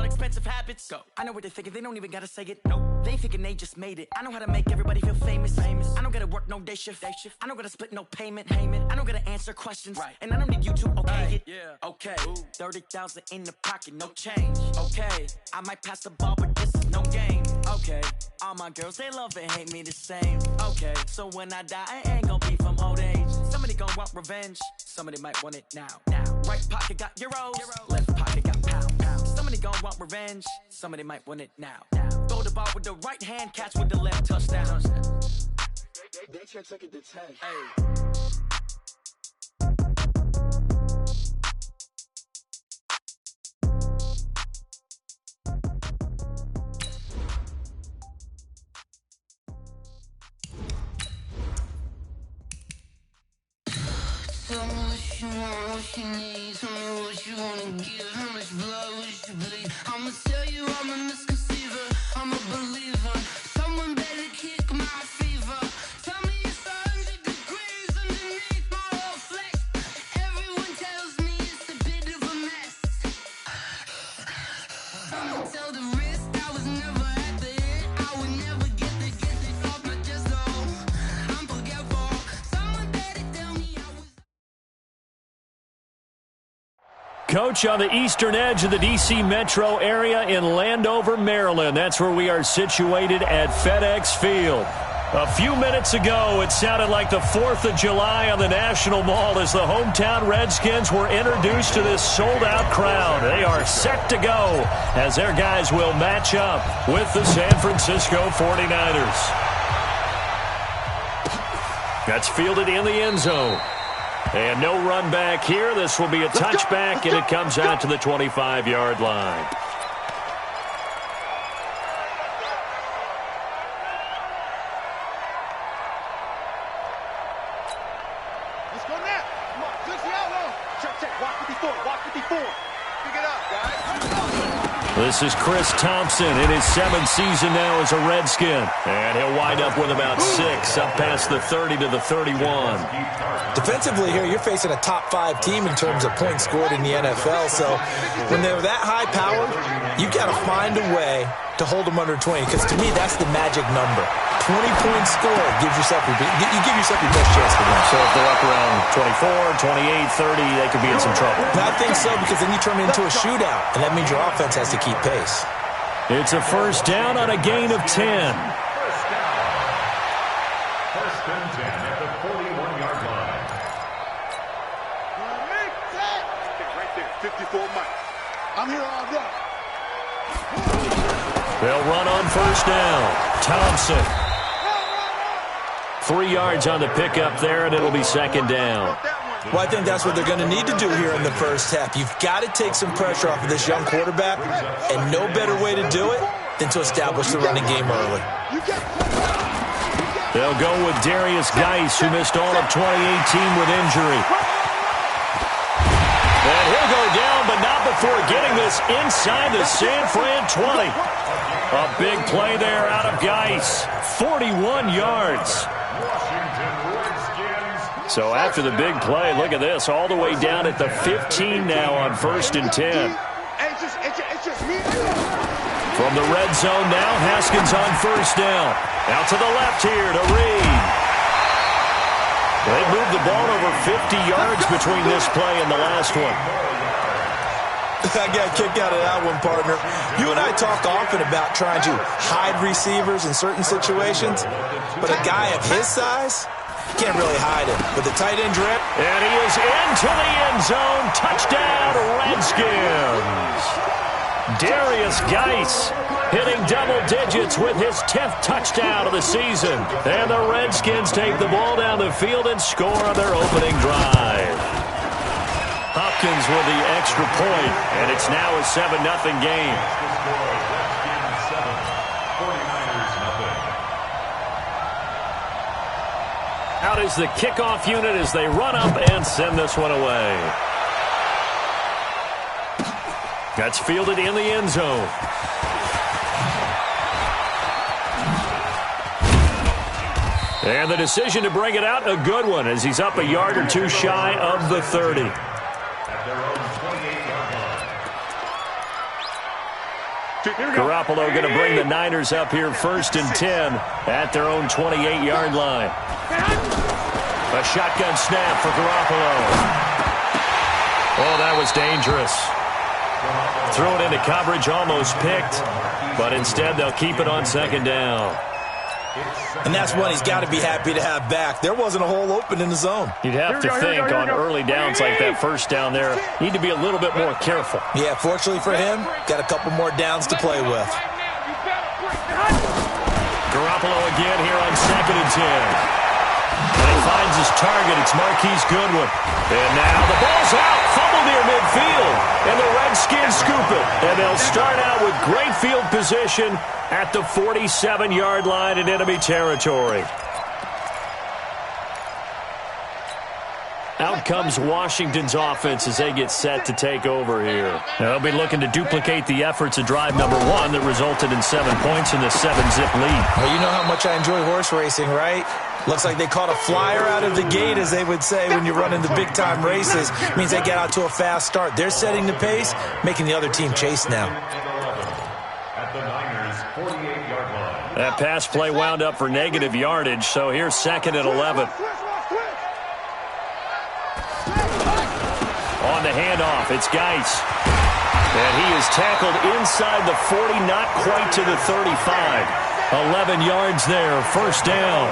expensive habits. Go. I know what they're thinking, they don't even gotta say it. Nope. They thinking they just made it. I know how to make everybody feel famous. I don't gotta work no day shift. I don't gotta split no payment. I don't gotta answer questions. Right. And I don't need you to okay it. Yeah. Okay. Ooh. 30,000 in the pocket, no change. Okay. I might pass the ball, but this is no game. Okay. All my girls, they love and hate me the same. Okay. So when I die, I ain't gonna be from old age. Somebody gon' want revenge. Somebody might want it now. Right pocket got euros. Left pocket got pounds. Somebody gon' want revenge. Somebody might want it now. Throw the ball with the right hand, catch with the left, touchdown. They check it to 10. Hey. Tell me what you want, what you need. Tell me what you wanna give. How much blood would you bleed? I'ma tell you I'm a misconceiver. I'm a believer. Someone better kick my fever. Tell me it's 100 degrees underneath my whole flesh. Everyone tells me it's a bit of a mess. I'ma tell the risk I was never at the end. I would never get this off my chest. Oh, I'm forgetful. Someone better tell me I was. Coach, on the eastern edge of the D.C. metro area in Landover, Maryland. That's where we are situated at FedEx Field. A few minutes ago, it sounded like the 4th of July on the National Mall as the hometown Redskins were introduced to this sold-out crowd. They are set to go as their guys will match up with the San Francisco 49ers. That's fielded in the end zone. And no run back here. This will be a touchback, and it comes out to the 25-yard line. Let's go now. Come on, good yellow. Check. Walk 54. Pick it up, guys. This is Chris Thompson in his 7th season now as a Redskin. And he'll wind up with about 6 up past the 30 to the 31. Defensively here, you're facing a top 5 team in terms of points scored in the NFL. So when they're that high powered, you got to find a way to hold them under 20. Because to me, that's the magic number. 20 points scored gives yourself your best chance to win. So if they're up around 24, 28, 30, they could be in some trouble. I think so, because then you turn it into a shootout, and that means your offense has to keep pace. It's a first down on a gain of 10. First and 10 at the 41-yard line. Right there, 54 Mike. I'm here all day. They'll run on first down. Thompson. 3 yards on the pickup there, and it'll be second down. Well, I think that's what they're going to need to do here in the first half. You've got to take some pressure off of this young quarterback, and no better way to do it than to establish the running game early. They'll go with Darius Geis, who missed all of 2018 with injury. And he'll go down, but not before getting this inside the San Fran 20. A big play there out of Geis. 41 yards. So after the big play, look at this, all the way down at the 15 now on first and 10. From the red zone now, Haskins on first down. Out to the left here to Reed. They moved the ball over 50 yards between this play and the last one. I got a kick out of that one, partner. You and I talk often about trying to hide receivers in certain situations, but a guy of his size can't really hide him. With the tight end drip. And he is into the end zone. Touchdown, Redskins. Darius Geis hitting double digits with his 10th touchdown of the season. And the Redskins take the ball down the field and score on their opening drive. Hopkins with the extra point, and it's now a 7-0 game. Out is the kickoff unit as they run up and send this one away. That's fielded in the end zone. And the decision to bring it out, a good one, as he's up a yard or two shy of the 30. Garoppolo going to bring the Niners up here 1st and 10 at their own 28-yard line. A shotgun snap for Garoppolo. Oh, that was dangerous. Threw it into coverage, almost picked, but instead they'll keep it on 2nd down. And that's one he's got to be happy to have back. There wasn't a hole open in the zone. You'd have to think on early downs like that 1st down there, need to be a little bit more careful. Yeah, fortunately for him, got a couple more downs to play with. Garoppolo again here on 2nd and 10. And he finds his target. It's Marquise Goodwin. And now the ball's out. Fumble near midfield. And the Redskins scoop it. And they'll start out with great field position at the 47-yard line in enemy territory. Out comes Washington's offense as they get set to take over here. They'll be looking to duplicate the efforts of drive number 1 that resulted in 7 points in the 7-zip lead. Well, you know how much I enjoy horse racing, right? Looks like they caught a flyer out of the gate, as they would say when you're running the big-time races. It means they get out to a fast start. They're setting the pace, making the other team chase now. At the Niners' 48-yard line. That pass play wound up for negative yardage, so here's 2nd and 11. On the handoff, it's Geis. And he is tackled inside the 40, not quite to the 35. 11 yards there, 1st down.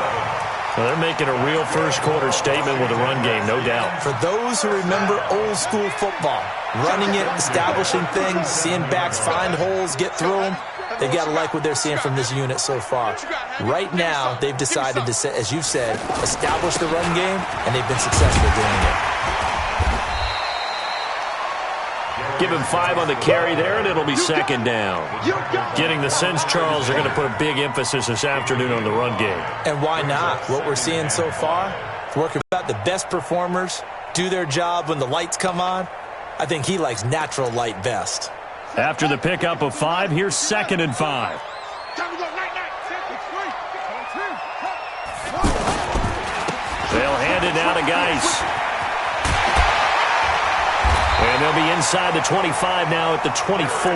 Well, they're making a real first-quarter statement with a run game, no doubt. For those who remember old-school football, running it, establishing things, seeing backs find holes, get through them, they've got to like what they're seeing from this unit so far. Right now, they've decided to, as you've said, establish the run game, and they've been successful doing it. Give him 5 on the carry there, and it'll be 2nd down. Getting the sense Charles are going to put a big emphasis this afternoon on the run game. And why not? What we're seeing so far, working about the best performers, do their job when the lights come on. I think he likes natural light best. After the pickup of 5, here's 2nd and 5. They'll hand it down to Geis. And they'll be inside the 25 now at the 24.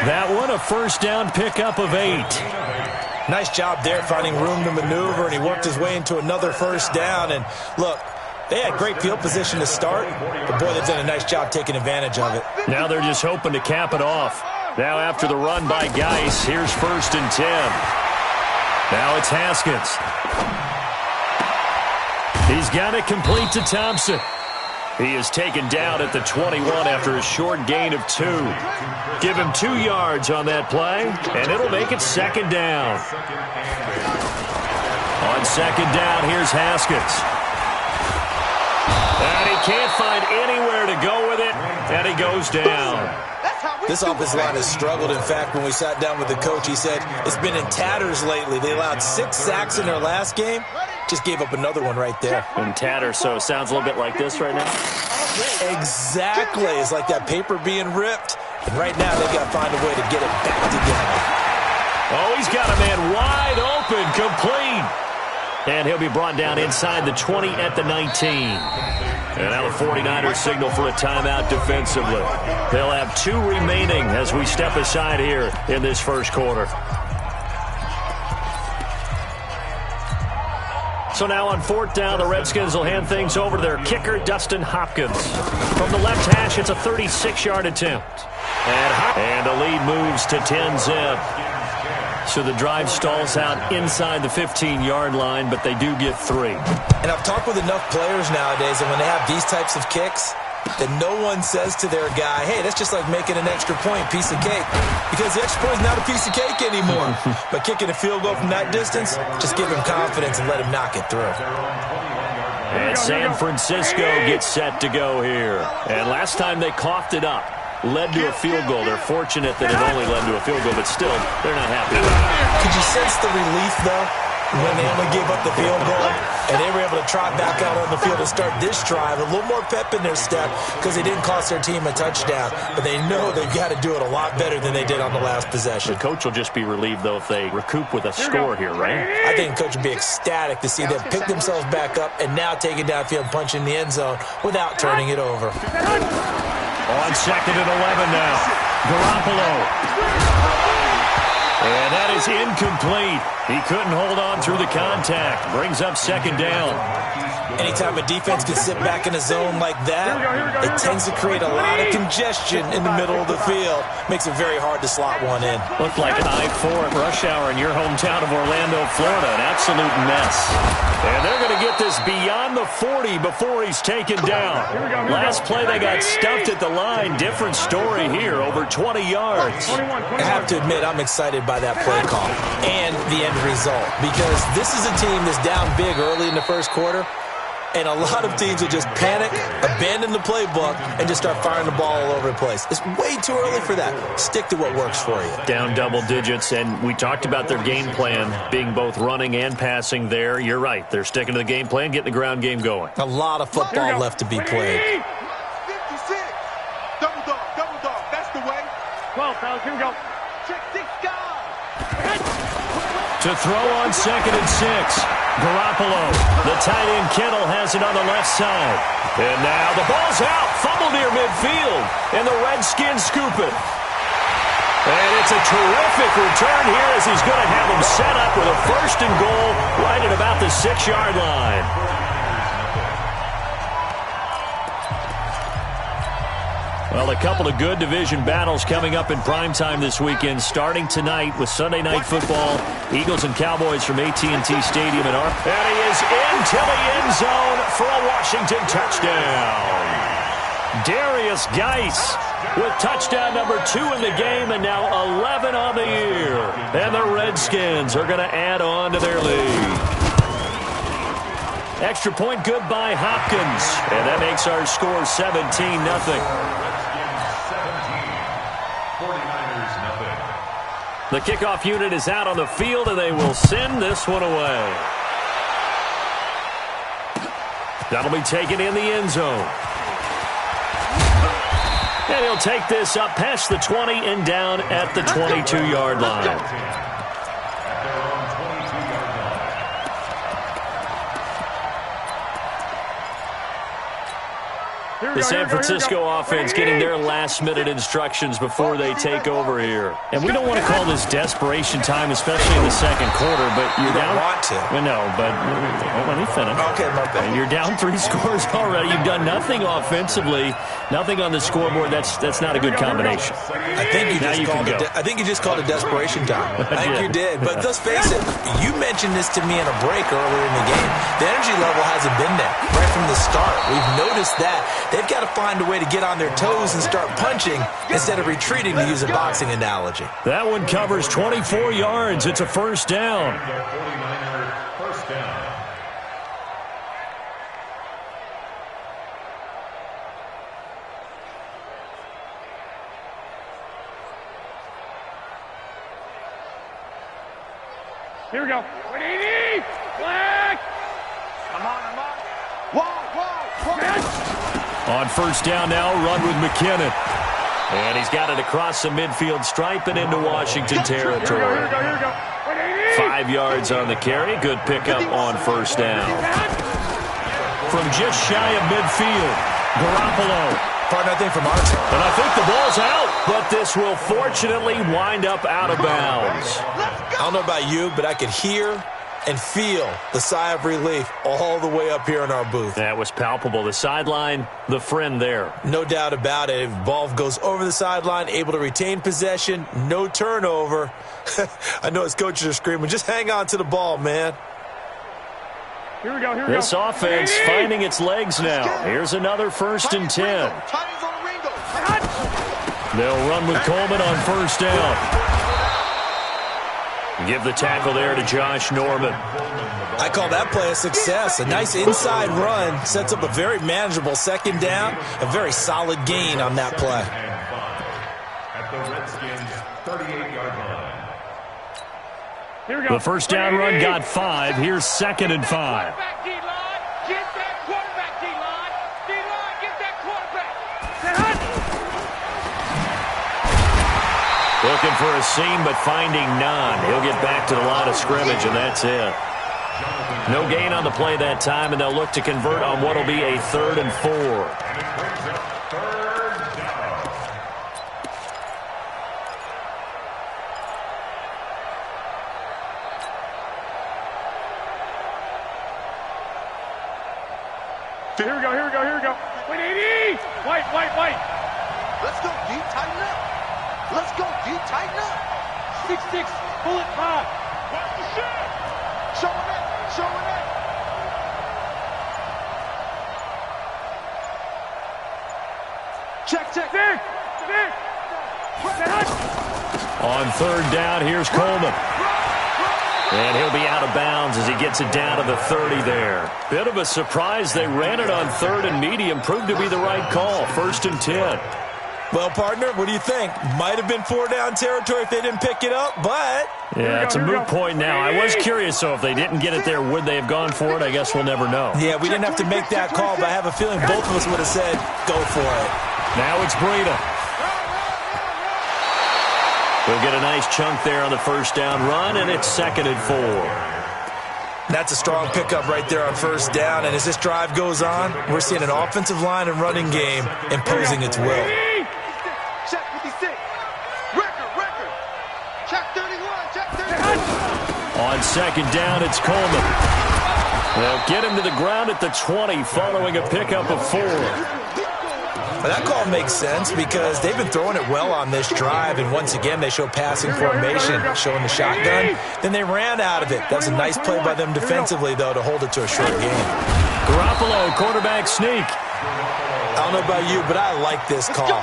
That one a 1st down pickup of 8. Nice job there finding room to maneuver, and he worked his way into another 1st down. And look, they had great field position to start, but boy, they've done a nice job taking advantage of it. Now they're just hoping to cap it off. Now after the run by Geis, here's 1st and 10. Now it's Haskins. He's got it complete to Thompson. He is taken down at the 21 after a short gain of 2. Give him 2 yards on that play, and it'll make it 2nd down. On 2nd down, here's Haskins. And he can't find anywhere to go with it, and he goes down. This offensive line has struggled. In fact, when we sat down with the coach, he said it's been in tatters lately. They allowed 6 sacks in their last game. Just gave up another one right there. In tatters, so it sounds a little bit like this right now. Exactly. It's like that paper being ripped. And right now, they've got to find a way to get it back together. Oh, he's got a man wide open, complete. And he'll be brought down inside the 20 at the 19. And now the 49ers signal for a timeout defensively. They'll have 2 remaining as we step aside here in this 1st quarter. So now on 4th down, the Redskins will hand things over to their kicker, Dustin Hopkins. From the left hash, it's a 36-yard attempt. And the lead moves to 10-zip. So the drive stalls out inside the 15-yard line, but they do get 3. And I've talked with enough players nowadays, and when they have these types of kicks, that no one says to their guy, hey, that's just like making an extra point, piece of cake. Because the extra point is not a piece of cake anymore. But kicking a field goal from that distance, just give him confidence and let him knock it through. And San Francisco gets set to go here. And last time they coughed it up, led to a field goal. They're fortunate that it only led to a field goal, but still, they're not happy with it. Could you sense the relief, though, when they only gave up the field goal and they were able to trot back out on the field and start this drive? A little more pep in their step because they didn't cost their team a touchdown, but they know they've got to do it a lot better than they did on the last possession. The coach will just be relieved, though, if they recoup with a score here, right? I think the coach would be ecstatic to see them pick themselves back up and now take it downfield and punch in the end zone without turning it over. On 2nd and 11 now. Garoppolo. And that is incomplete. He couldn't hold on through the contact. Brings up second down. Anytime a defense can sit back in a zone like that, it tends to create a lot of congestion in the middle of the field. Makes it very hard to slot one in. Looked like an I-4 at rush hour in your hometown of Orlando, Florida. An absolute mess. And they're going to get this beyond the 40 before he's taken down. Last play, they got stuffed at the line. Different story here, over 20 yards. I have to admit, I'm excited by that play call and the end result, because this is a team that's down big early in the first quarter, and a lot of teams will just panic, abandon the playbook, and just start firing the ball all over the place. It's way too early for that. Stick to what works for you. Down double digits, and we talked about their game plan being both running and passing there. You're right. They're sticking to the game plan, getting the ground game going. A lot of football left to be played. 56. Double dog. That's the way. 12, fellas. Here we go. Check 6 guys. To throw on 2nd and 6. Garoppolo. The tight end Kittle has it on the left side. And now the ball's out. Fumble near midfield. And the Redskins scoop it. And it's a terrific return here as he's going to have them set up with a 1st and goal right at about the 6-yard line. Well, a couple of good division battles coming up in primetime this weekend, starting tonight with Sunday Night Football. Eagles and Cowboys from AT&T Stadium in Arp. And he is into the end zone for a Washington touchdown. Darius Geis with touchdown number 2 in the game, and now 11 on the year. And the Redskins are going to add on to their lead. Extra point good by Hopkins. And that makes our score 17-0. The kickoff unit is out on the field, and they will send this one away. That'll be taken in the end zone. And he'll take this up past the 20 and down at the 22-yard line. The San Francisco offense getting their last-minute instructions before they take over here. And we don't want to call this desperation time, especially in the second quarter, but you're down. You don't want to. Well, no, but let me finish. Okay, my bad. And you're down 3 scores already. You've done nothing offensively, nothing on the scoreboard. That's not a good combination. I think you just called it desperation time. I think you did. But let's face it, you mentioned this to me in a break earlier in the game. The energy level hasn't been there right from the start. We've noticed that. They've got to find a way to get on their toes and start punching instead of retreating, to use a boxing analogy. That one covers 24 yards. It's a 1st down. First down. Here we go. Black. I'm on. Whoa. On 1st down now, run with McKinnon. And he's got it across the midfield stripe and into Washington territory. Here we go. 5 yards on the carry. Good pickup on 1st down. From just shy of midfield, Garoppolo. Partner, I think from our team. And I think the ball's out, but this will fortunately wind up out of bounds. I don't know about you, but I could hear and feel the sigh of relief all the way up here in our booth. That was palpable. The sideline, the friend there. No doubt about it. If ball goes over the sideline, able to retain possession, no turnover. I know his coaches are screaming, just hang on to the ball, man. Here we go. This offense finding its legs now. Here's another 1st and 10. They'll run with Coleman on 1st down. Give the tackle there to Josh Norman. I call that play a success. A nice inside run sets up a very manageable 2nd down. A very solid gain on that play. At the Redskins 38-yard line. Here we go. The 1st down run got 5. Here's 2nd and 5. Looking for a seam, but finding none. He'll get back to the line of scrimmage, and that's it. No gain on the play that time, and they'll look to convert on what will be a 3rd and 4. Here we go, here we go, here we go. Wait, 80! White. Let's go, D. Tighten up. Let's go, D. Tighten up. 6-6, pull it high. Watch the shot. Showing it. Check. Vic! On third down, here's Coleman. And he'll be out of bounds as he gets it down to the 30 there. Bit of a surprise. They ran it on third and medium. Proved to be the right call. 1st and 10. Well, partner, what do you think? Might have been 4-down territory if they didn't pick it up, but... Yeah, it's a moot point now. I was curious, so if they didn't get it there, would they have gone for it? I guess we'll never know. Yeah, we didn't have to make that call, but I have a feeling both of us would have said, go for it. Now it's Breida. We'll get a nice chunk there on the first down run, and it's 2nd and 4. That's a strong pickup right there on first down, and as this drive goes on, we're seeing an offensive line and running game imposing its will. Check 56. Record. Check 31. Check 31. On 2nd down, it's Coleman. They'll get him to the ground at the 20 following a pickup of 4. Well, that call makes sense because they've been throwing it well on this drive, and once again they show passing formation, showing the shotgun. Then they ran out of it. That was a nice play by them defensively, though, to hold it to a short game. Garoppolo, quarterback sneak. I don't know about you, but I like this call.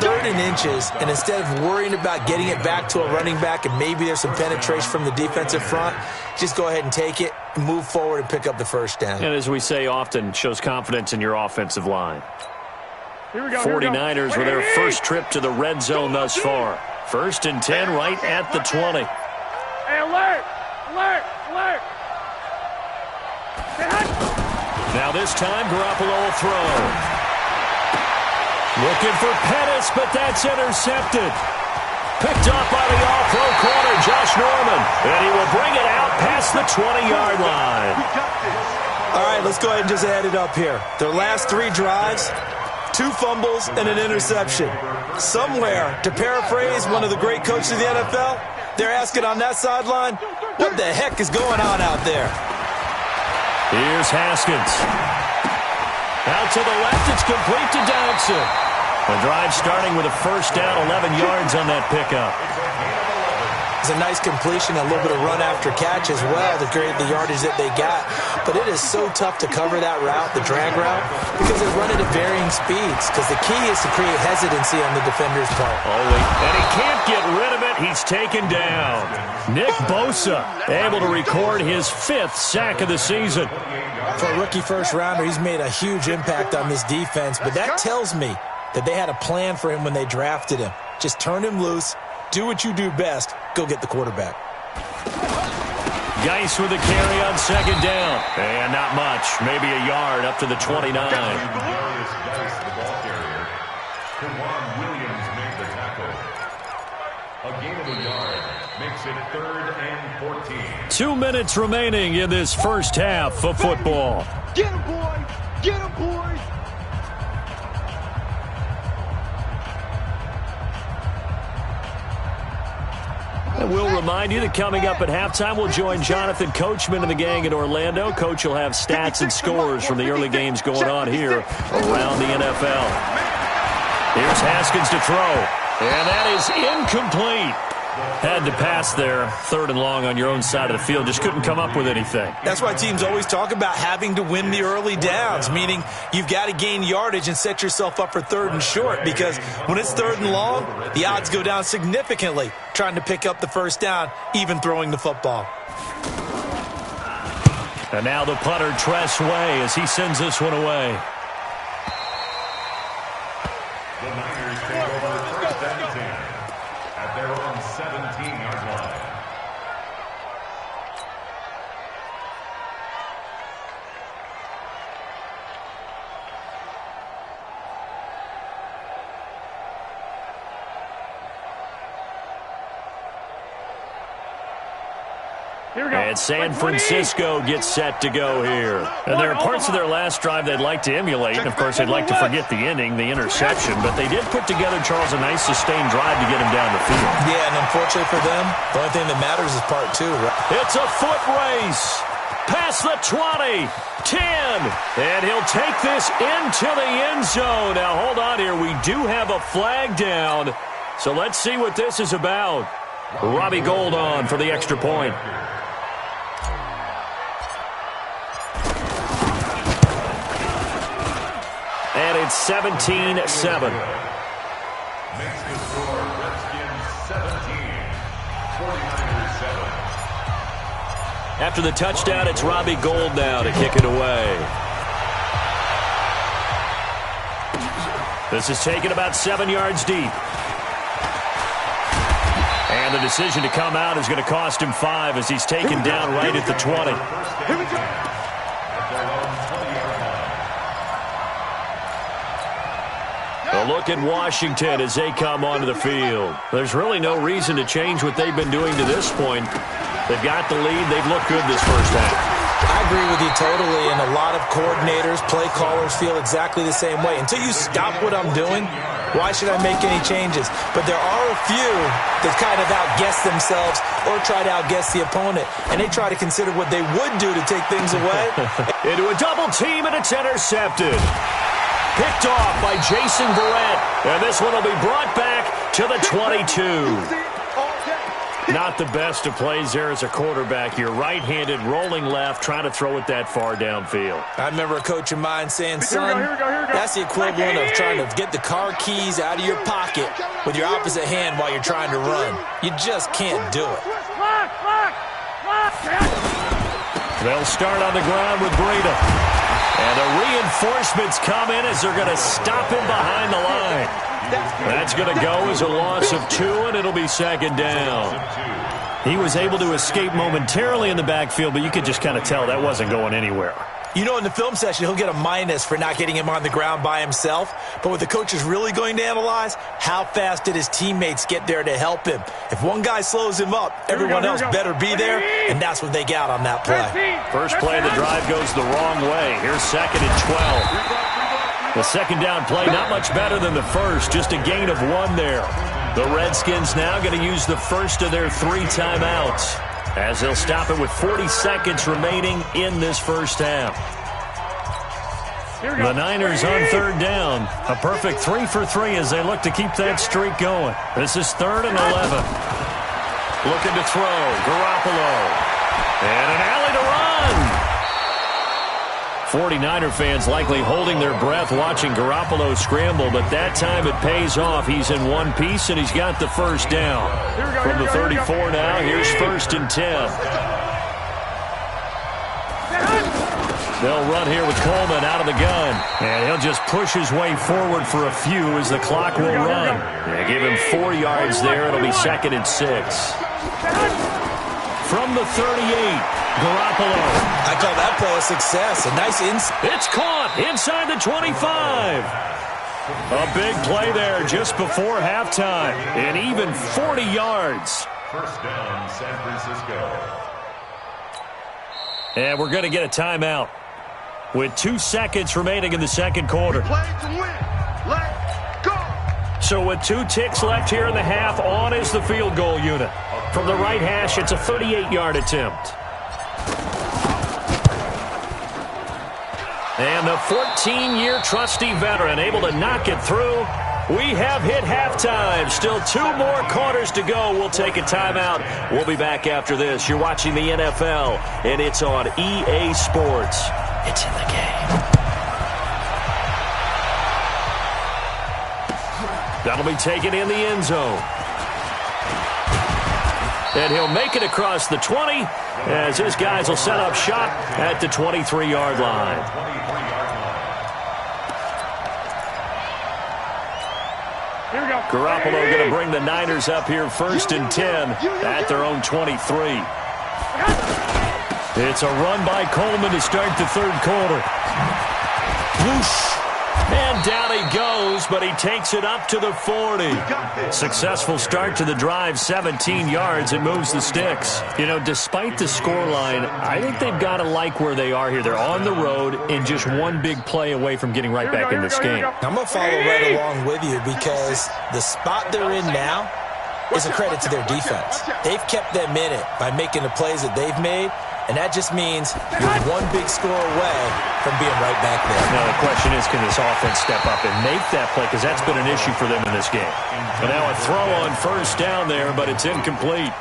3rd and inches, and instead of worrying about getting it back to a running back and maybe there's some penetration from the defensive front, just go ahead and take it, move forward, and pick up the first down. And as we say often, shows confidence in your offensive line. Here we go, 49ers with their first trip to the red zone thus far. 1st and 10 right at the 20. Hey, alert! Now this time, Garoppolo will throw. Looking for Pettis, but that's intercepted. Picked up by the all-pro corner, Josh Norman. And he will bring it out past the 20-yard line. All right, let's go ahead and just add it up here. Their last 3 drives, 2 fumbles and an interception. Somewhere, to paraphrase one of the great coaches of the NFL, they're asking on that sideline, what the heck is going on out there? Here's Haskins. Out to the left, it's complete to Dodson. The drive starting with a first down, 11 yards on that pickup. It's a nice completion, a little bit of run after catch as well to create the yardage that they got. But it is so tough to cover that route, the drag route, because they run it at varying speeds. Because the key is to create hesitancy on the defender's part. And he can't get rid of it. He's taken down. Nick Bosa able to record his 5th sack of the season. For a rookie first-rounder, he's made a huge impact on this defense. But that tells me that they had a plan for him when they drafted him. Just turn him loose. Do what you do best. Go get the quarterback. Geis with a carry on 2nd down. And not much. Maybe a yard up to the 29. The ball carrier. Kawhi Williams made the tackle. A gain of a yard makes it 3rd and 14. 2 minutes remaining in this first half of football. Get him, boy. Get him, boys. And we'll remind you that coming up at halftime, we'll join Jonathan Coachman and the gang in Orlando. Coach will have stats and scores from the early games going on here around the NFL. Here's Haskins to throw. And that is incomplete. Had to pass there, 3rd and long on your own side of the field. Just couldn't come up with anything. That's why teams always talk about having to win the early downs, meaning you've got to gain yardage and set yourself up for 3rd and short, because when it's 3rd and long, the odds go down significantly trying to pick up the first down, even throwing the football. And now the punter, Tress Way, as he sends this one away. The Niners take over 1st and 10 at their own 17-yard line. And San Francisco gets set to go here. And there are parts of their last drive they'd like to emulate. And, of course, they'd like to forget the ending, the interception. But they did put together, Charles, a nice sustained drive to get him down the field. Yeah, and unfortunately for them, the only thing that matters is part 2, right? It's a foot race. Past the 20, 10, and he'll take this into the end zone. Now, hold on here. We do have a flag down, so let's see what this is about. Robbie Gould on for the extra point. And it's 17-7. Makes the score Redskins 17, 49ers 7. After the touchdown, it's Robbie Gould now to kick it away. This is taken about 7 yards deep. And the decision to come out is going to cost him 5 as he's taken down right at the 20. Here we go. A look at Washington as they come onto the field. There's really no reason to change what they've been doing to this point. They've got the lead. They've looked good this first half. I agree with you totally, and a lot of coordinators, play callers feel exactly the same way. Until you stop what I'm doing, why should I make any changes? But there are a few that kind of outguess themselves or try to outguess the opponent, and they try to consider what they would do to take things away. Into a double team, and it's intercepted. Picked off by Jason Verrett, and this one will be brought back to the 22. Not the best of plays there as a quarterback. You're right-handed, rolling left, trying to throw it that far downfield. I remember a coach of mine saying, son, that's the equivalent of trying to get the car keys out of your pocket with your opposite hand while you're trying to run. You just can't do it. They'll start on the ground with Breida. And the reinforcements come in as they're going to stop him behind the line. That's going to go as a loss of 2, and it'll be second down. He was able to escape momentarily in the backfield, but you could just kind of tell that wasn't going anywhere. You know, in the film session, he'll get a minus for not getting him on the ground by himself. But what the coach is really going to analyze, how fast did his teammates get there to help him? If one guy slows him up, everyone else better be there, and that's what they got on that play. First play of the drive goes the wrong way. Here's second and 12. The second down play, not much better than the first, just a gain of 1 there. The Redskins now going to use the first of their 3 timeouts as they'll stop it with 40 seconds remaining in this first half. The Niners on third down. A perfect 3 for 3 as they look to keep that streak going. This is 3rd and 11. Looking to throw. Garoppolo. And an alley to run. 49er fans likely holding their breath watching Garoppolo scramble, but that time it pays off. He's in one piece, and he's got the first down. From the 34 now, here's 1st and 10. They'll run here with Coleman out of the gun, and he'll just push his way forward for a few as the clock will run. They give him 4 yards there. It'll be 2nd and 6. From the 38, Garoppolo. I call that play a success. A nice It's caught inside the 25. A big play there just before halftime. And even 40 yards. First down, San Francisco. And we're going to get a timeout with 2 seconds remaining in the second quarter. Play to win. Let's go. So with 2 ticks left here in the half, on is the field goal unit. From the right hash, it's a 38-yard attempt. And the 14-year trusty veteran able to knock it through. We have hit halftime. Still 2 more quarters to go. We'll take a timeout. We'll be back after this. You're watching the NFL, and it's on EA Sports. It's in the game. That'll be taken in the end zone. And he'll make it across the 20 as his guys will set up shop at the 23-yard line. Garoppolo going to bring the Niners up here 1st and 10 at their own 23. It's a run by Coleman to start the third quarter. Whoosh. And down he goes, but he takes it up to the 40. Successful start to the drive, 17 yards, and moves the sticks. You know, despite the scoreline, I think they've got to like where they are here. They're on the road and just one big play away from getting right back in this game. I'm going to follow right along with you because the spot they're in now is a credit to their defense. They've kept them in it by making the plays that they've made, And that just means you're one big score away from being right back there. Now the question is, can this offense step up and make that play? Because that's been an issue for them in this game. And now a throw on first down there, but it's incomplete.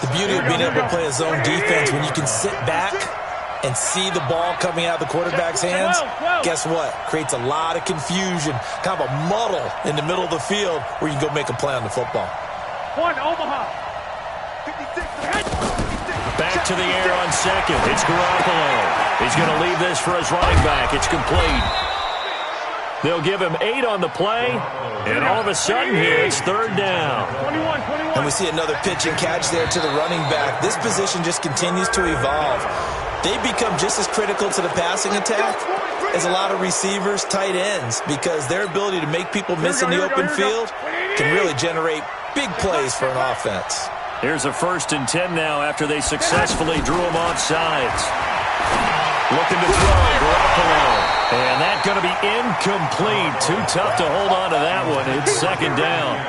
The beauty of being able to play a zone defense when you can sit back and see the ball coming out of the quarterback's hands, guess what? Creates a lot of confusion, kind of a muddle in the middle of the field where you can go make a play on the football. One, Omaha. Back to the air on second. It's Garoppolo. He's going to leave this for his running back. It's complete. They'll give him 8 on the play, and all of a sudden here it's third down. 21. And we see another pitch and catch there to the running back. This position just continues to evolve. They become just as critical to the passing attack as a lot of receivers, tight ends, because their ability to make people miss in the open field can really generate big plays for an offense. Here's a 1st and 10 now after they successfully drew him off sides. Looking to throw, Garoppolo. And that's going to be incomplete. Too tough to hold on to that one. It's second down.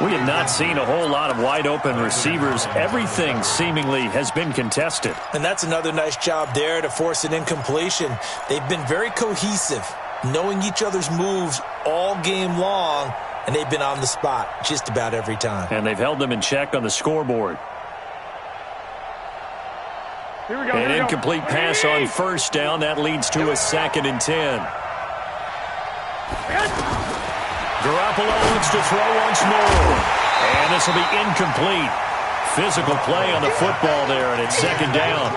We have not seen a whole lot of wide-open receivers. Everything seemingly has been contested. And that's another nice job there to force an incompletion. They've been very cohesive, knowing each other's moves all game long, and they've been on the spot just about every time. And they've held them in check on the scoreboard. An incomplete pass on first down. That leads to a 2nd and 10. Garoppolo looks to throw once more. And this will be incomplete. Physical play on the football there, and it's 2nd down.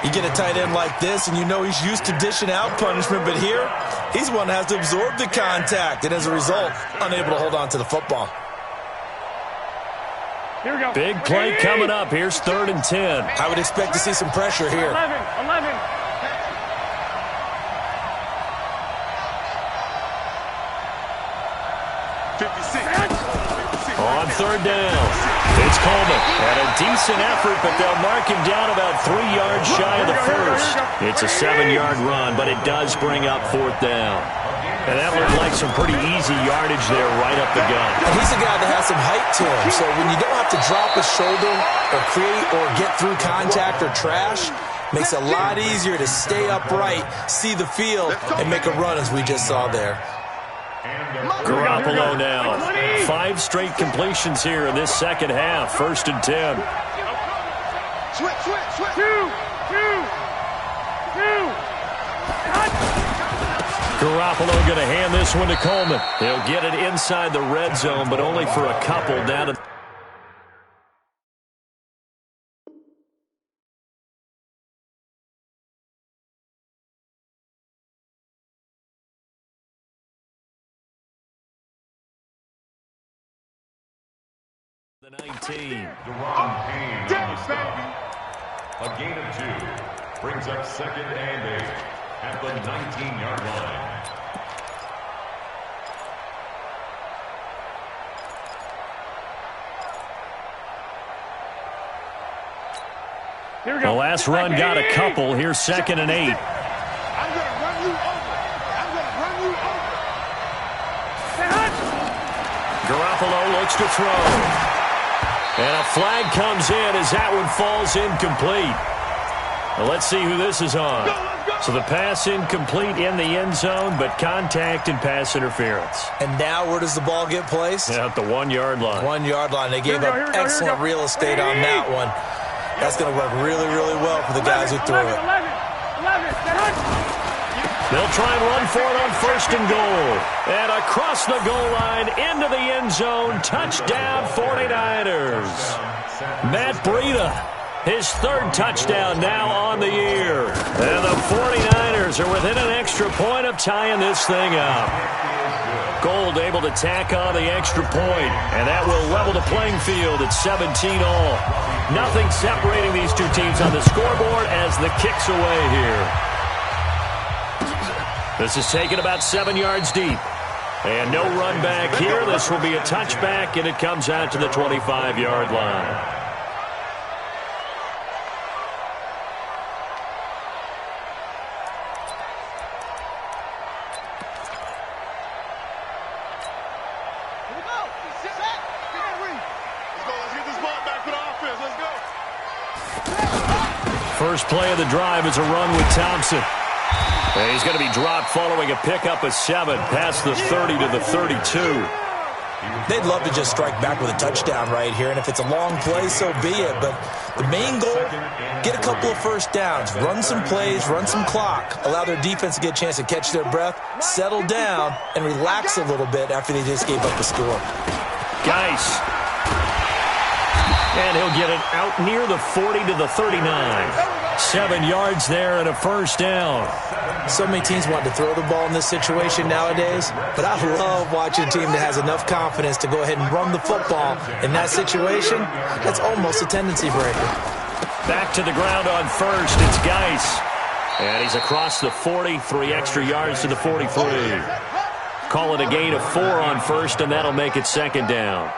You get a tight end like this, and you know he's used to dishing out punishment, but here, he's one that has to absorb the contact, and as a result, unable to hold on to the football. Here we go. Big play coming up. Here's 3rd and 10. I would expect to see some pressure here. 11. On 3rd down, it's Coleman. And a decent effort, but they'll mark him down about 3 yards shy of the first. It's a 7-yard run, but it does bring up 4th down. And that looked like some pretty easy yardage there right up the gut. And he's a guy that has some height to him, so when you don't have to drop his shoulder or create or get through contact or trash, makes it a lot easier to stay upright, see the field, and make a run as we just saw there. Garoppolo now. 5 straight completions here in this second half. 1st and 10. Two. Garoppolo going to hand this one to Coleman. He'll get it inside the red zone, but only for a couple down to... The 19. Deron Payne on the stop. A gain of 2 brings up 2nd and 8 at the 19-yard line. Here we go. The last run got a couple. Here's 2nd and 8. I'm going to run you over. Garoppolo looks to throw. And a flag comes in as that one falls incomplete. Now let's see who this is on. So the pass incomplete in the end zone, but contact and pass interference. And now where does the ball get placed? At the 1-yard line. 1-yard line. They gave up excellent real estate on that one. That's going to work really, really well for the guys who threw it. 11. They'll try and run for it on 1st and goal. And across the goal line into the end zone. Touchdown 49ers. Matt Breida, his 3rd touchdown now on the year. And the 49ers are within an extra point of tying this thing up. Gold able to tack on the extra point, and that will level the playing field at 17-all. Nothing separating these two teams on the scoreboard as the kick's away here. This is taken about 7 yards deep. And no run back here. This will be a touchback, and it comes out to the 25-yard line. Let's get this ball back for the offense. Let's go. First play of the drive is a run with Thompson. And he's going to be dropped following a pickup of 7 past the 30 to the 32. They'd love to just strike back with a touchdown right here, and if it's a long play, so be it. But the main goal, get a couple of first downs, run some plays, run some clock, allow their defense to get a chance to catch their breath, settle down, and relax a little bit after they just gave up a score. Geis. And he'll get it out near the 40 to the 39. 7 yards there and a first down. So many teams want to throw the ball in this situation nowadays, but I love watching a team that has enough confidence to go ahead and run the football. In that situation, that's almost a tendency breaker. Back to the ground on first. It's Geis. And he's across the 40, 3 extra yards to the 43. Call it a gain of 4 on first, and that'll make it second down.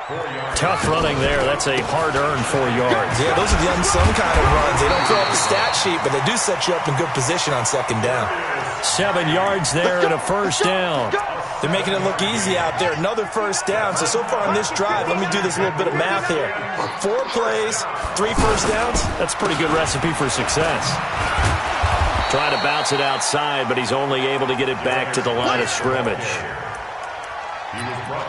Tough running there. That's a hard-earned 4 yards. Yeah, those are the unsung kind of runs. They don't fill up the stat sheet, but they do set you up in good position on second down. 7 yards there and a first down. They're making it look easy out there. Another first down. So far on this drive, let me do this little bit of math here. 4 plays, 3 first downs. That's a pretty good recipe for success. Trying to bounce it outside, but he's only able to get it back to the line of scrimmage.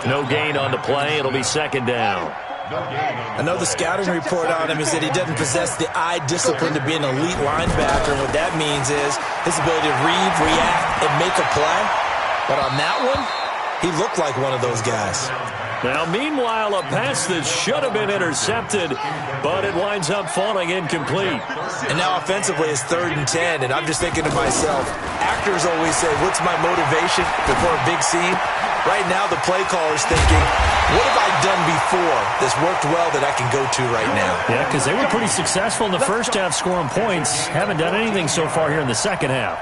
No gain on the play. It'll be second down. I know the scouting report on him is that he doesn't possess the eye discipline to be an elite linebacker. What that means is his ability to read, react, and make a play. But on that one, he looked like one of those guys. Now, meanwhile, a pass that should have been intercepted, but it winds up falling incomplete. And now offensively it's 3rd and 10, and I'm just thinking to myself, actors always say, what's my motivation before a big scene? Right now the play caller's thinking, what have I done before that's worked well that I can go to right now? Yeah, because they were pretty successful in the first half scoring points. Haven't done anything so far here in the second half.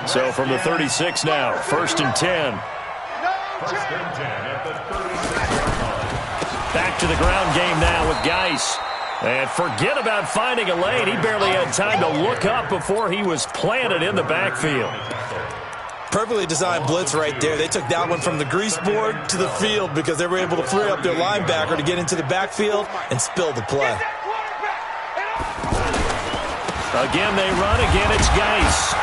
So from the 36 now, 1st and 10. Back to the ground game now with Geis. And forget about finding a lane. He barely had time to look up before he was planted in the backfield. Perfectly designed blitz right there. They took that one from the grease board to the field because they were able to free up their linebacker to get into the backfield and spill the play. Again they run. Again it's Geis.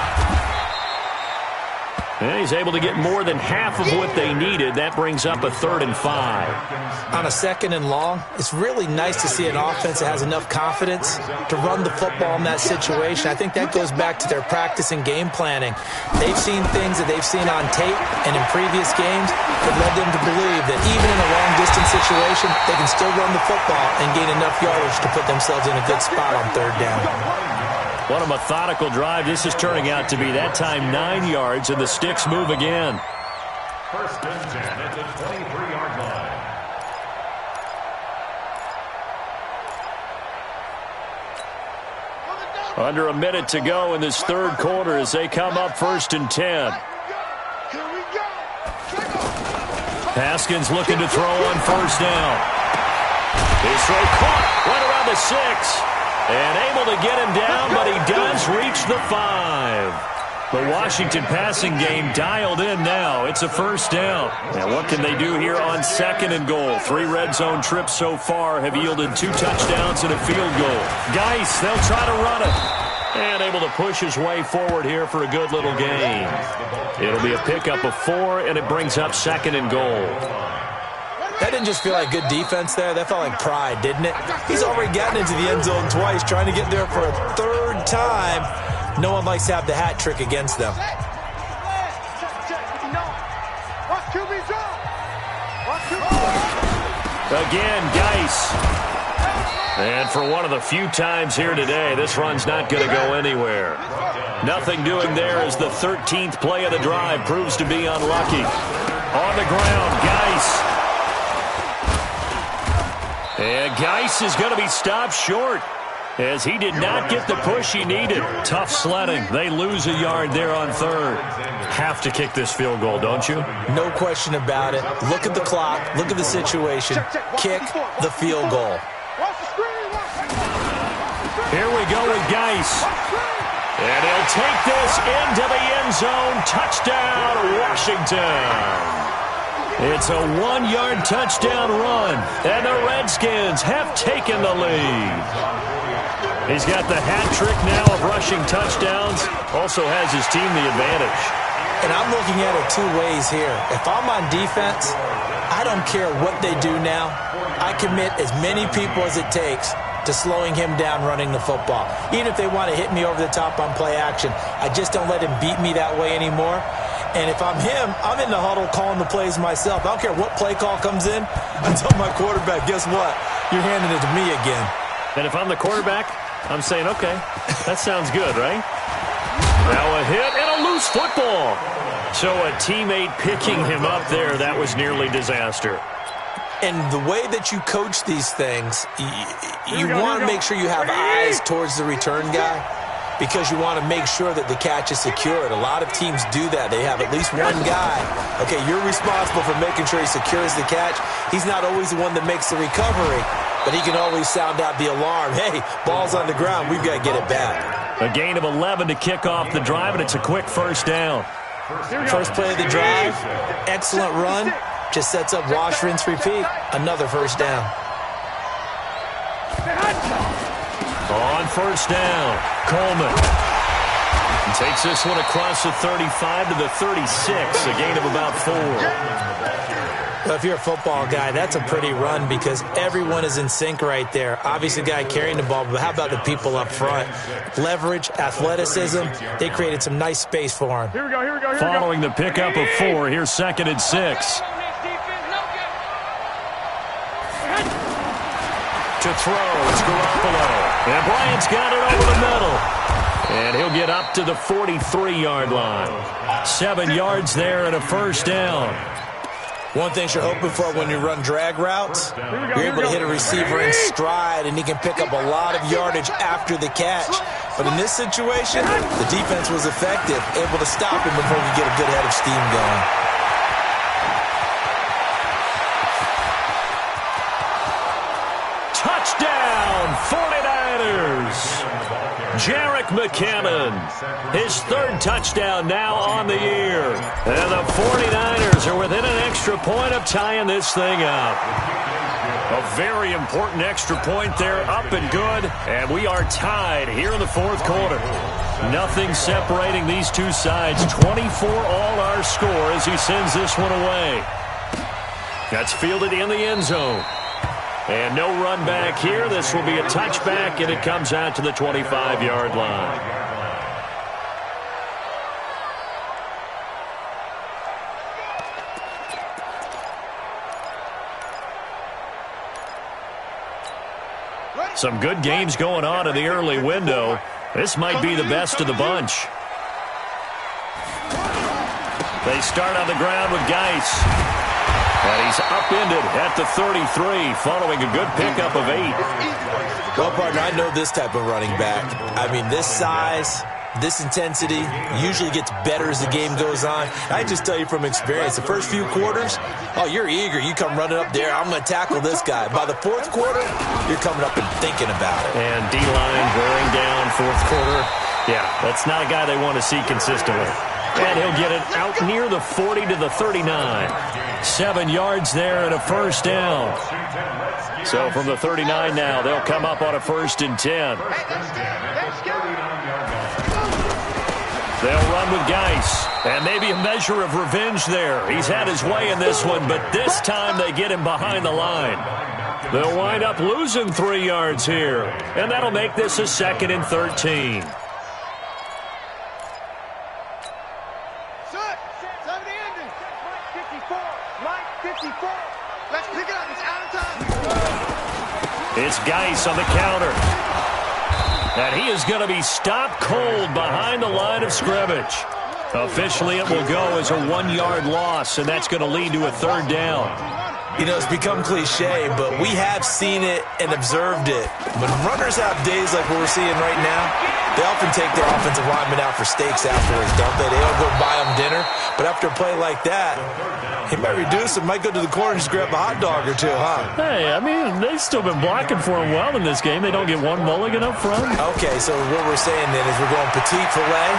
And he's able to get more than half of what they needed. That brings up a 3rd and 5. On a 2nd and long, it's really nice to see an offense that has enough confidence to run the football in that situation. I think that goes back to their practice and game planning. They've seen things that they've seen on tape and in previous games that led them to believe that even in a long-distance situation, they can still run the football and gain enough yardage to put themselves in a good spot on 3rd down. What a methodical drive this is turning out to be. That time 9 yards, and the sticks move again. 1st and 10 at the 23-yard line. Under a minute to go in this 3rd quarter as they come up 1st and 10. Haskins looking to throw on 1st down. His throw caught right around the 6. And able to get him down, but he does reach the 5. The Washington passing game dialed in now. It's a 1st down. Now what can they do here on 2nd and goal? 3 red zone trips so far have yielded 2 touchdowns and a field goal. Geis, they'll try to run it. And able to push his way forward here for a good little gain. It'll be a pickup of 4, and it brings up 2nd and goal. That didn't just feel like good defense there. That felt like pride, didn't it? He's already gotten into the end zone twice, trying to get there for a 3rd time. No one likes to have the hat trick against them. Again, Geis. And for one of the few times here today, this run's not going to go anywhere. Nothing doing there as the 13th play of the drive proves to be unlucky. On the ground, Geis. And Geis is going to be stopped short as he did not get the push he needed. Tough sledding. They lose a yard there on 3rd. Have to kick this field goal, don't you? No question about it. Look at the clock. Look at the situation. Kick the field goal. Here we go with Geis. And he'll take this into the end zone. Touchdown, Washington. It's a 1-yard touchdown run, and the Redskins have taken the lead. He's got the hat trick now of rushing touchdowns, also has his team the advantage. And I'm looking at it two ways here. If I'm on defense, I don't care what they do now. I commit as many people as it takes to slowing him down running the football. Even if they want to hit me over the top on play action, I just don't let him beat me that way anymore. And if I'm him, I'm in the huddle calling the plays myself. I don't care what play call comes in. I tell my quarterback, guess what? You're handing it to me again. And if I'm the quarterback, I'm saying, okay, that sounds good, right? Now a hit and a loose football. So a teammate picking him up there, that was nearly disaster. And the way that you coach these things, you want to make sure you have eyes towards the return guy because you want to make sure that the catch is secured. A lot of teams do that. They have at least one guy. Okay, you're responsible for making sure he secures the catch. He's not always the one that makes the recovery, but he can always sound out the alarm. Hey, ball's on the ground. We've got to get it back. A gain of 11 to kick off the drive, and it's a quick first down. First play of the drive, excellent run. Just sets up wash, rinse, repeat. Another first down. On first down, Coleman. He takes this one across the 35 to the 36, a gain of about 4. Well, if you're a football guy, that's a pretty run because everyone is in sync right there. Obviously, the guy carrying the ball, but how about the people up front? Leverage, athleticism, they created some nice space for him. Here we go. Following the pickup of 4, here's 2nd and 6. To throw, it's Garoppolo. And Bryant's got it over the middle. And he'll get up to the 43-yard line. 7 yards there and a first down. One thing you're hoping for when you run drag routes, you're able to hit a receiver in stride, and he can pick up a lot of yardage after the catch. But in this situation, the defense was effective, able to stop him before he could get a good head of steam going. Touchdown, 49ers. Jerick McKinnon, his 3rd touchdown now on the year. And the 49ers are within an extra point of tying this thing up. A very important extra point there, up and good. And we are tied here in the 4th quarter. Nothing separating these two sides. 24 all our score as he sends this one away. That's fielded in the end zone. And no run back here. This will be a touchback, and it comes out to the 25-yard line. Some good games going on in the early window. This might be the best of the bunch. They start on the ground with Geis. And he's upended at the 33 following a good pickup of 8. Well, partner, I know this type of running back. I mean, this size, this intensity usually gets better as the game goes on. I just tell you from experience, the first few quarters, oh, you're eager. You come running up there, I'm going to tackle this guy. By the 4th quarter, you're coming up and thinking about it. And D-line wearing down 4th quarter. Yeah, that's not a guy they want to see consistently. And he'll get it out near the 40 to the 39. 7 yards there and a first down. So from the 39 now, they'll come up on a 1st and 10. They'll run with Geis. And maybe a measure of revenge there. He's had his way in this one, but this time they get him behind the line. They'll wind up losing 3 yards here. And that'll make this a 2nd and 13. It's Geis on the counter. And he is going to be stopped cold behind the line of scrimmage. Officially, it will go as a 1-yard loss, and that's going to lead to a 3rd down. You know, it's become cliche, but we have seen it and observed it. When runners have days like what we're seeing right now, they often take their offensive linemen out for steaks afterwards, don't they? They don't go buy them dinner. But after a play like that, he might reduce it, might go to the corner and just grab a hot dog or two, huh? Hey, I mean, they've still been blocking for him well in this game. They don't get one mulligan up front. Okay, so what we're saying then is we're going petite filet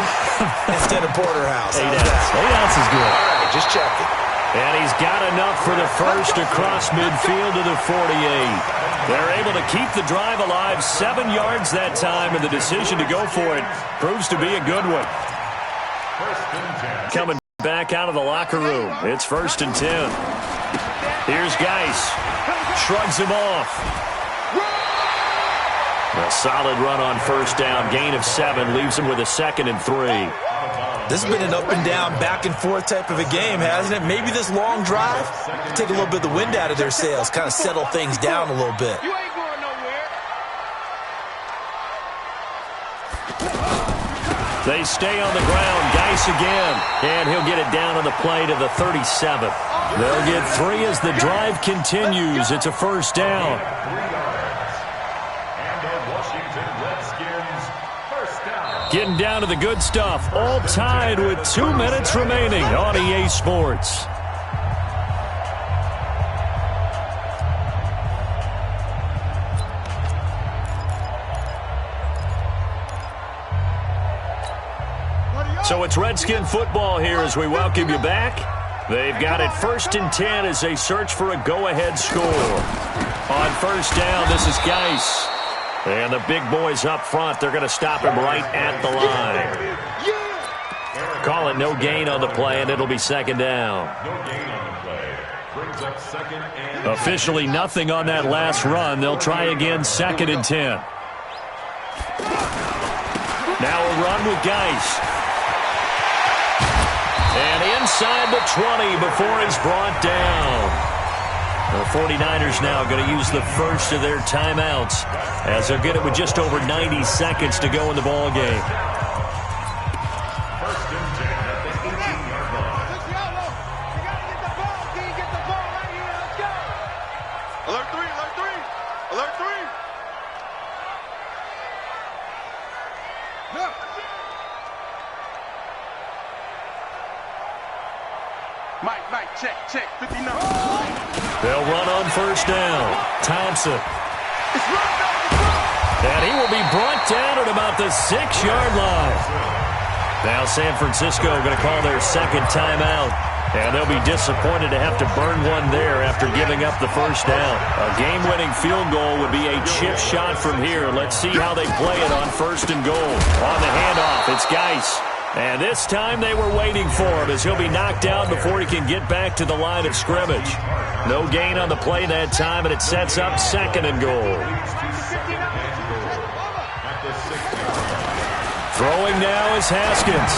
instead of porterhouse. 8 ounce. 8 ounce is good. All right, just checking. And he's got enough for the first across midfield to the 48. They're able to keep the drive alive, 7 yards that time, and the decision to go for it proves to be a good one. Coming back out of the locker room, it's 1st and 10. Here's Geis. Shrugs him off. A solid run on 1st down, gain of 7, leaves him with a 2nd and 3. This has been an up-and-down, back-and-forth type of a game, hasn't it? Maybe this long drive, take a little bit of the wind out of their sails, kind of settle things down a little bit. You ain't going nowhere. They stay on the ground. Geis again. And he'll get it down on the play to the 37. They'll get 3 as the drive continues. It's a 1st down. Getting down to the good stuff. All tied with 2 minutes remaining on EA Sports. So it's Redskin football here as we welcome you back. They've got it 1st and 10 as they search for a go-ahead score. On 1st down, this is Geis. And the big boys up front, they're going to stop him right at the line. Call it no gain on the play, and it'll be 2nd down. No gain on the play. Brings up 2nd and... Officially nothing on that last run. They'll try again 2nd and 10. Now a run with Geis. And inside the 20 before he's brought down. The 49ers now going to use the first of their timeouts as they'll get it with just over 90 seconds to go in the ball game. 1st and 10 at the 18-yard line. You gotta get the ball, D. Get the ball right here. Let's go. Alert 3, alert 3. Alert 3. Look. Mike, check, 59. They'll run on 1st down. Thompson. And he will be brought down at about the 6-yard line. Now San Francisco going to call their 2nd timeout. And they'll be disappointed to have to burn one there after giving up the 1st down. A game-winning field goal would be a chip shot from here. Let's see how they play it on 1st and goal. On the handoff, it's Geis. And this time they were waiting for him as he'll be knocked down before he can get back to the line of scrimmage. No gain on the play that time, and it sets up 2nd and goal. Throwing now is Haskins.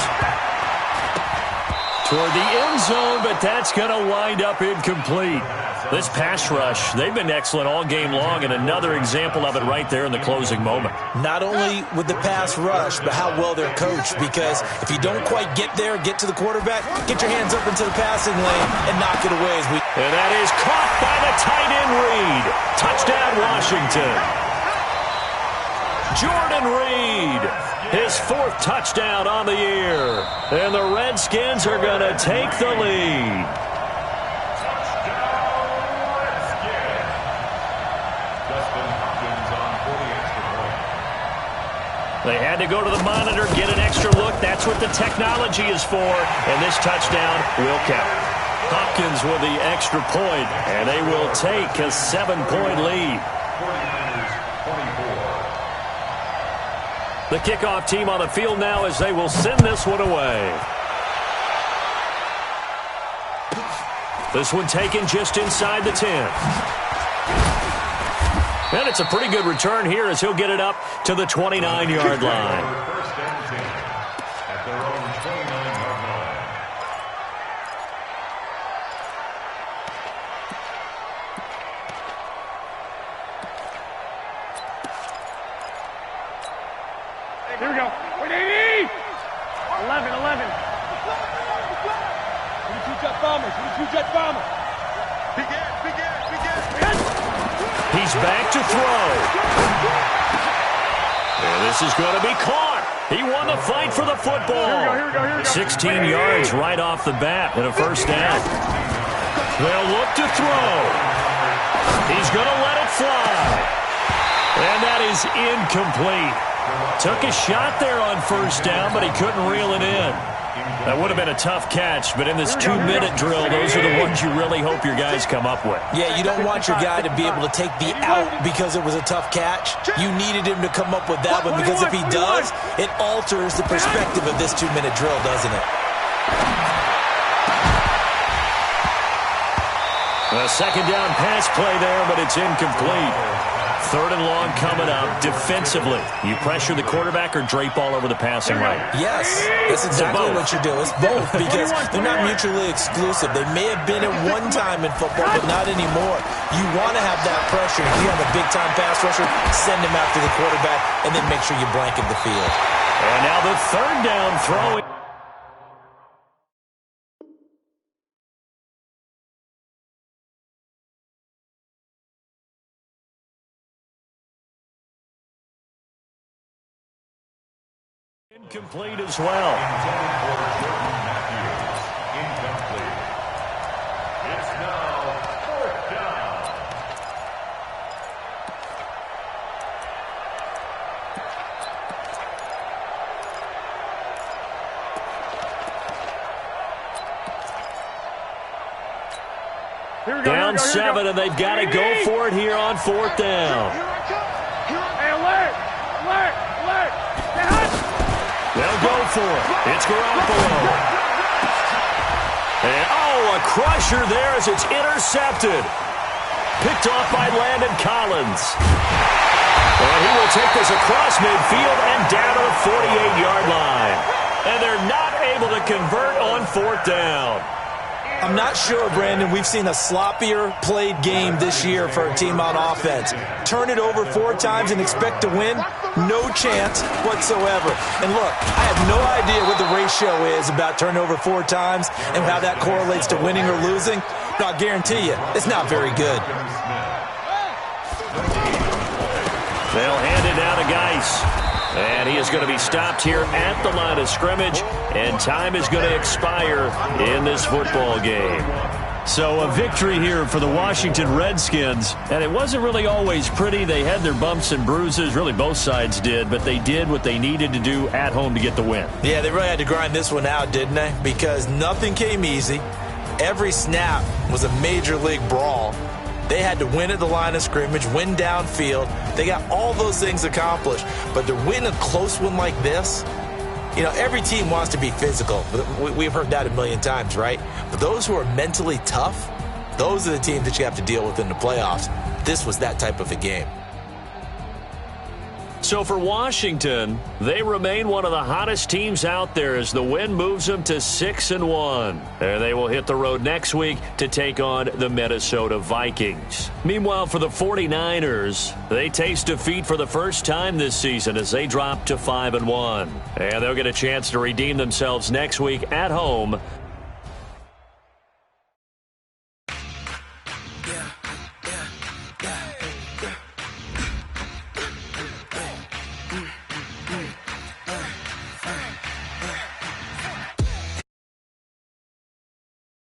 Toward the end zone, but that's going to wind up incomplete. This pass rush, they've been excellent all game long, and another example of it right there in the closing moment. Not only with the pass rush, but how well they're coached, because if you don't quite get there, get to the quarterback, get your hands up into the passing lane and knock it away. And that is caught by the tight end Reed. Touchdown, Washington. Jordan Reed, his 4th touchdown on the year. And the Redskins are going to take the lead. They had to go to the monitor, get an extra look. That's what the technology is for. And this touchdown will count. Hopkins with the extra point, and they will take a 7-point lead. 49ers 24. The kickoff team on the field now as they will send this one away. This one taken just inside the 10. And it's a pretty good return here as he'll get it up to the 29-yard line. 1st and 10 at their own 29-yard line. Here we go. 180. 11. Two jet bomber. Big ass. He's back to throw. And this is going to be caught. He won the fight for the football. Here we go. 16 yards right off the bat and a 1st down. They'll look to throw. He's going to let it fly. And that is incomplete. Took a shot there on 1st down, but he couldn't reel it in. That would have been a tough catch, but in this 2-minute drill, those are the ones you really hope your guys come up with. Yeah, you don't want your guy to be able to take the out because it was a tough catch. You needed him to come up with that one, because if he does, it alters the perspective of this 2-minute drill, doesn't it? A second down pass play there, but it's incomplete. 3rd and long coming up. Defensively, you pressure the quarterback or drape all over the passing lane? Yes, that's exactly what you're doing. It's both, because they're not mutually exclusive. They may have been at one time in football, but not anymore. You want to have that pressure. If you have a big-time pass rusher, send him after the quarterback, and then make sure you blanket the field. And now the 3rd down throw. Incomplete as well. Incomplete. It's now 4th down. Down 7, and they've got to go for it here on 4th down. Hey, alert! They'll go for it. It's Garoppolo. And, a crusher there as it's intercepted. Picked off by Landon Collins. And he will take this across midfield and down to the 48-yard line. And they're not able to convert on 4th down. I'm not sure, Brandon, we've seen a sloppier played game this year for a team on offense. Turn it over 4 times and expect to win? No chance whatsoever. And look, I have no idea what the ratio is about turnover 4 times and how that correlates to winning or losing. But I'll guarantee you, it's not very good. They'll hand it down to Geis. And he is going to be stopped here at the line of scrimmage, and time is going to expire in this football game. So a victory here for the Washington Redskins, and it wasn't really always pretty. They had their bumps and bruises, really both sides did, but they did what they needed to do at home to get the win. Yeah, they really had to grind this one out, didn't they? Because nothing came easy. Every snap was a major league brawl. They had to win at the line of scrimmage, win downfield. They got all those things accomplished. But to win a close one like this, you know, every team wants to be physical. We've heard that a million times, right? But those who are mentally tough, those are the teams that you have to deal with in the playoffs. This was that type of a game. So for Washington, they remain one of the hottest teams out there as the win moves them to 6-1. And they will hit the road next week to take on the Minnesota Vikings. Meanwhile, for the 49ers, they taste defeat for the first time this season as they drop to 5-1. And they'll get a chance to redeem themselves next week at home